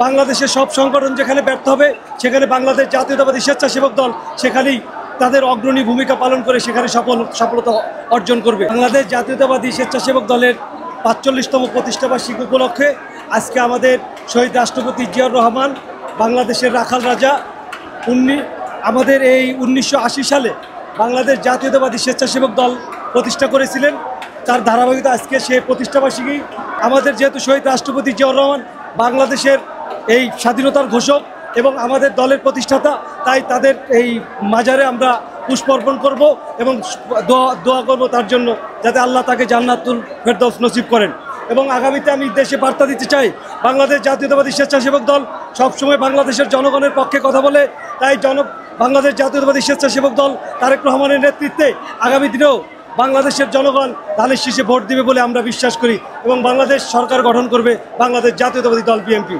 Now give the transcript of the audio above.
বাংলাদেশের সব সংগঠন যেখানে ব্যর্থ হবে সেখানে বাংলাদেশ জাতীয়তাবাদী স্বেচ্ছাসেবক দল সেখানেই তাদের অগ্রণী ভূমিকা পালন করে সেখানে সফলতা অর্জন করবে। বাংলাদেশ জাতীয়তাবাদী স্বেচ্ছাসেবক দলের ৪৫তম প্রতিষ্ঠাবার্ষিকী উপলক্ষে আজকে আমাদের শহীদ রাষ্ট্রপতি জিয়াউর রহমান বাংলাদেশের রাখাল রাজা আমাদের এই ১৯৮০ সালে বাংলাদেশ জাতীয়তাবাদী স্বেচ্ছাসেবক দল প্রতিষ্ঠা করেছিলেন। তার ধারাবাহিকতা আজকে সেই প্রতিষ্ঠাবার্ষিকী। আমাদের যেহেতু শহীদ রাষ্ট্রপতি জিয়াউর রহমান বাংলাদেশের এই স্বাধীনতার ঘোষক এবং আমাদের দলের প্রতিষ্ঠাতা, তাই তাদের এই মাজারে আমরা পুষ্পার্পণ করব এবং দোয়া করব তার জন্য যাতে আল্লাহ তাকে জান্নাতুল ফেরদৌস নসিব করেন। এবং আগামীতে আমি দেশে বার্তা দিতে চাই, বাংলাদেশ জাতীয়তাবাদী স্বেচ্ছাসেবক দল সবসময় বাংলাদেশের জনগণের পক্ষে কথা বলে। তাই বাংলাদেশ জাতীয়তাবাদী স্বেচ্ছাসেবক দল তারেক রহমানের নেতৃত্বে আগামী দিনেও বাংলাদেশের জনগণ ধানের শীষে ভোট দেবে বলে আমরা বিশ্বাস করি এবং বাংলাদেশ সরকার গঠন করবে বাংলাদেশ জাতীয়তাবাদী দল বিএনপি।